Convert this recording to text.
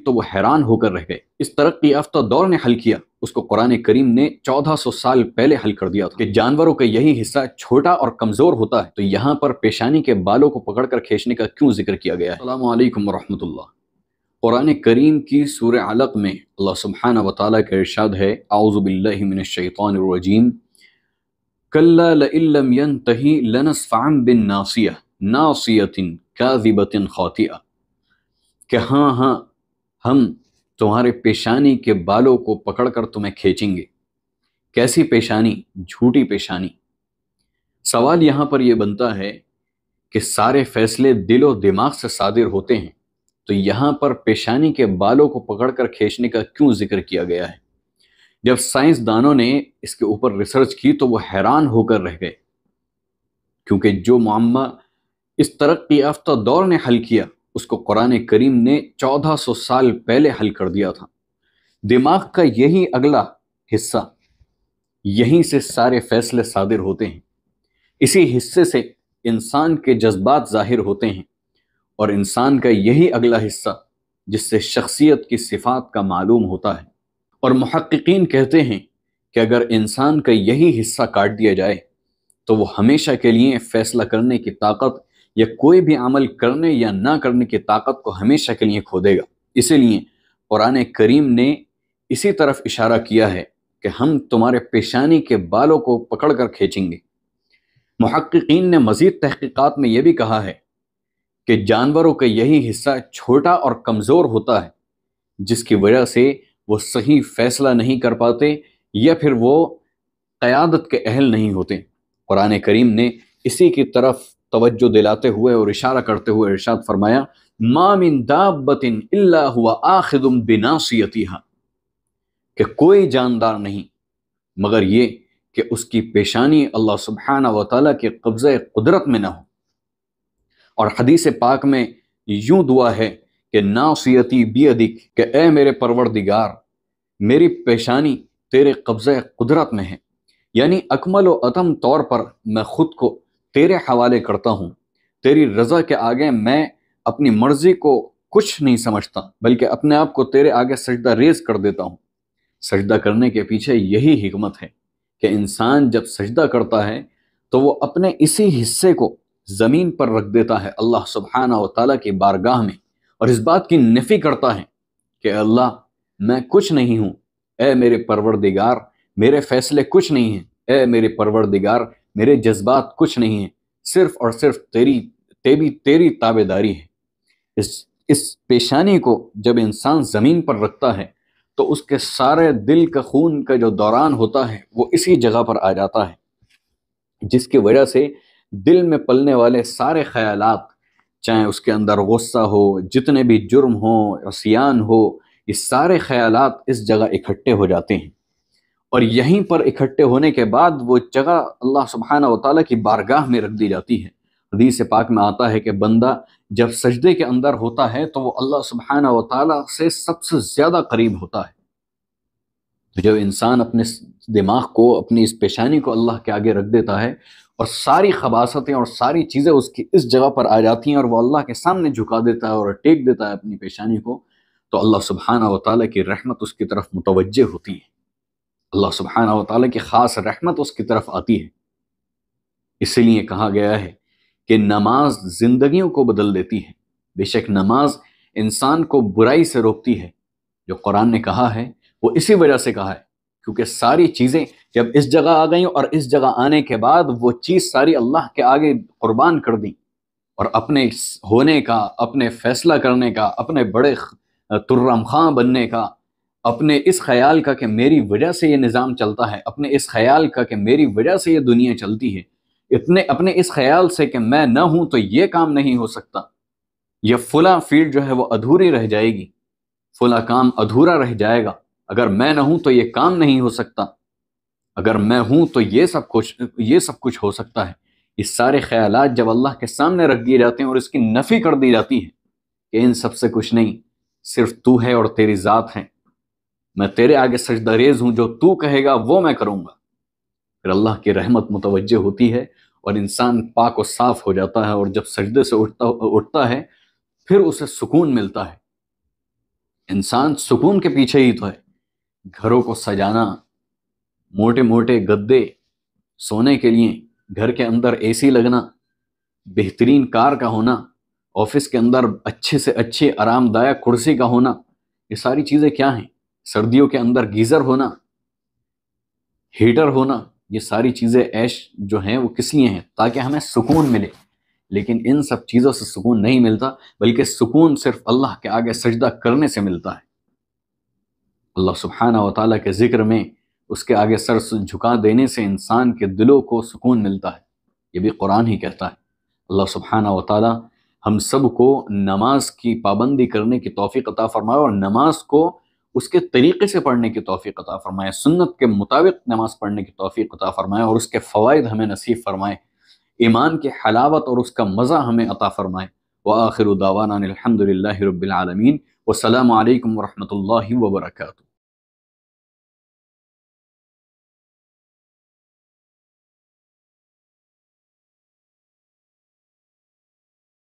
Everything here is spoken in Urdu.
تو وہ حیران ہو کر رہ گئے۔ اس ترقی یافتہ دور نے حل کیا، اس کو قرآن کریم نے 1400 سال پہلے حل کر دیا تھا کہ جانوروں کا یہی حصہ چھوٹا اور کمزور ہوتا ہے، تو یہاں پر پیشانی کے بالوں کو پکڑ کر کھینچنے کا کیوں ذکر کیا گیا ہے؟ السلام علیکم ورحمۃ اللہ۔ قرآن کریم کی سورہ علق میں اللہ سبحانہ وتعالیٰ کا ارشاد ہے، اعوذ باللہ من الشیطان الرجیم، کلا لئن لم ینتہی لنصفعا بالناصیہ ناصیۃ کاذبۃ خاطئہ، کہ ہاں ہم تمہارے پیشانی کے بالوں کو پکڑ کر تمہیں کھینچیں گے۔ کیسی پیشانی؟ جھوٹی پیشانی۔ سوال یہاں پر یہ بنتا ہے کہ سارے فیصلے دل و دماغ سے صادر ہوتے ہیں، تو یہاں پر پیشانی کے بالوں کو پکڑ کر کھینچنے کا کیوں ذکر کیا گیا ہے؟ جب سائنسدانوں نے اس کے اوپر ریسرچ کی تو وہ حیران ہو کر رہ گئے، کیونکہ جو معمہ اس ترقی یافتہ دور نے حل کیا اس کو قرآن کریم نے 1400 سال پہلے حل کر دیا تھا۔ دماغ کا یہی اگلا حصہ، یہیں سے سارے فیصلے صادر ہوتے ہیں، اسی حصے سے انسان کے جذبات ظاہر ہوتے ہیں، اور انسان کا یہی اگلا حصہ جس سے شخصیت کی صفات کا معلوم ہوتا ہے۔ اور محققین کہتے ہیں کہ اگر انسان کا یہی حصہ کاٹ دیا جائے تو وہ ہمیشہ کے لیے فیصلہ کرنے کی طاقت یا کوئی بھی عمل کرنے یا نہ کرنے کی طاقت کو ہمیشہ کے لیے کھو دے گا۔ اسی لیے قرآن کریم نے اسی طرف اشارہ کیا ہے کہ ہم تمہارے پیشانی کے بالوں کو پکڑ کر کھینچیں گے۔ محققین نے مزید تحقیقات میں یہ بھی کہا ہے کہ جانوروں کا یہی حصہ چھوٹا اور کمزور ہوتا ہے، جس کی وجہ سے وہ صحیح فیصلہ نہیں کر پاتے یا پھر وہ قیادت کے اہل نہیں ہوتے۔ قرآن کریم نے اسی کی طرف توجہ دلاتے ہوئے اور اشارہ کرتے ہوئے ارشاد فرمایا، ما من دابۃ الا هو آخذ بناصیتها، کہ کوئی جاندار نہیں مگر یہ کہ اس کی پیشانی اللہ سبحانہ و تعالیٰ کے قبضہ قدرت میں نہ ہو۔ اور حدیث پاک میں یوں دعا ہے کہ ناصیتی بیدک، کہ اے میرے پروردگار میری پیشانی تیرے قبضہ قدرت میں ہے، یعنی اکمل و اتم طور پر میں خود کو تیرے حوالے کرتا ہوں۔ تیری رضا کے آگے میں اپنی مرضی کو کچھ نہیں سمجھتا، بلکہ اپنے آپ کو تیرے آگے سجدہ ریز کر دیتا ہوں۔ سجدہ کرنے کے پیچھے یہی حکمت ہے کہ انسان جب سجدہ کرتا ہے تو وہ اپنے اسی حصے کو زمین پر رکھ دیتا ہے اللہ سبحانہ و تعالیٰ کی بارگاہ میں، اور اس بات کی نفی کرتا ہے کہ اللہ میں کچھ نہیں ہوں، اے میرے پروردگار میرے فیصلے کچھ نہیں ہیں، اے میرے پروردگار میرے جذبات کچھ نہیں ہیں، صرف اور صرف تیری تابعداری ہے۔ اس پیشانی کو جب انسان زمین پر رکھتا ہے تو اس کے سارے دل کا خون کا جو دوران ہوتا ہے وہ اسی جگہ پر آ جاتا ہے، جس کی وجہ سے دل میں پلنے والے سارے خیالات، چاہے اس کے اندر غصہ ہو، جتنے بھی جرم ہو، عصیان ہو، یہ سارے خیالات اس جگہ اکٹھے ہو جاتے ہیں، اور یہیں پر اکٹھے ہونے کے بعد وہ جگہ اللہ سبحانہ و تعالیٰ کی بارگاہ میں رکھ دی جاتی ہے۔ حدیث پاک میں آتا ہے کہ بندہ جب سجدے کے اندر ہوتا ہے تو وہ اللہ سبحانہ و تعالیٰ سے سب سے زیادہ قریب ہوتا ہے۔ تو جب انسان اپنے دماغ کو، اپنی اس پیشانی کو اللہ کے آگے رکھ دیتا ہے اور ساری خباثتیں اور ساری چیزیں اس کی اس جگہ پر آ جاتی ہیں اور وہ اللہ کے سامنے جھکا دیتا ہے اور ٹیک دیتا ہے اپنی پیشانی کو، تو اللہ سبحانہ و تعالیٰ کی رحمت اس کی طرف متوجہ ہوتی ہے، اللہ سبحانہ و تعالیٰ کی خاص رحمت اس کی طرف آتی ہے۔ اسی لیے کہا گیا ہے کہ نماز زندگیوں کو بدل دیتی ہے۔ بے شک نماز انسان کو برائی سے روکتی ہے، جو قرآن نے کہا ہے وہ اسی وجہ سے کہا ہے کیونکہ ساری چیزیں جب اس جگہ آ گئیں اور اس جگہ آنے کے بعد وہ چیز ساری اللہ کے آگے قربان کر دیں، اور اپنے ہونے کا، اپنے فیصلہ کرنے کا، اپنے بڑے ترم خاں بننے کا، اپنے اس خیال کا کہ میری وجہ سے یہ نظام چلتا ہے، اپنے اس خیال کا کہ میری وجہ سے یہ دنیا چلتی ہے، اپنے اس خیال سے کہ میں نہ ہوں تو یہ کام نہیں ہو سکتا، یہ فلاں فیلڈ جو ہے وہ ادھوری رہ جائے گی، فلاں کام ادھورا رہ جائے گا، اگر میں نہ ہوں تو یہ کام نہیں ہو سکتا، اگر میں ہوں تو یہ سب کچھ ہو سکتا ہے۔ یہ سارے خیالات جب اللہ کے سامنے رکھ دیے جاتے ہیں اور اس کی نفی کر دی جاتی ہے کہ ان سب سے کچھ نہیں، صرف تو ہے اور تیری ذات ہے، میں تیرے آگے سجدہ ریز ہوں، جو تو کہے گا وہ میں کروں گا، پھر اللہ کی رحمت متوجہ ہوتی ہے اور انسان پاک و صاف ہو جاتا ہے، اور جب سجدے سے اٹھتا ہے پھر اسے سکون ملتا ہے۔ انسان سکون کے پیچھے ہی تو ہے۔ گھروں کو سجانا، موٹے موٹے گدے سونے کے لیے، گھر کے اندر اے سی لگنا، بہترین کار کا ہونا، آفس کے اندر اچھے سے اچھی آرام دائک کرسی کا ہونا، یہ ساری چیزیں کیا ہیں؟ سردیوں کے اندر گیزر ہونا، ہیٹر ہونا، یہ ساری چیزیں عیش جو ہیں وہ کس لیے ہیں؟ تاکہ ہمیں سکون ملے۔ لیکن ان سب چیزوں سے سکون نہیں ملتا، بلکہ سکون صرف اللہ کے آگے سجدہ کرنے سے ملتا ہے۔ اللہ سبحانہ و تعالیٰ کے ذکر میں اس کے آگے سر جھکا دینے سے انسان کے دلوں کو سکون ملتا ہے، یہ بھی قرآن ہی کہتا ہے۔ اللہ سبحانہ و تعالیٰ ہم سب کو نماز کی پابندی کرنے کی توفیق عطا فرمائے، اور نماز کو اس کے طریقے سے پڑھنے کی توفیق عطا فرمائے، سنت کے مطابق نماز پڑھنے کی توفیق عطا فرمائے، اور اس کے فوائد ہمیں نصیب فرمائے، ایمان کی حلاوت اور اس کا مزہ ہمیں عطا فرمائے۔ وآخر دعوانا الحمد للہ رب العالمین، والسلام علیکم ورحمۃ اللہ وبرکاتہ۔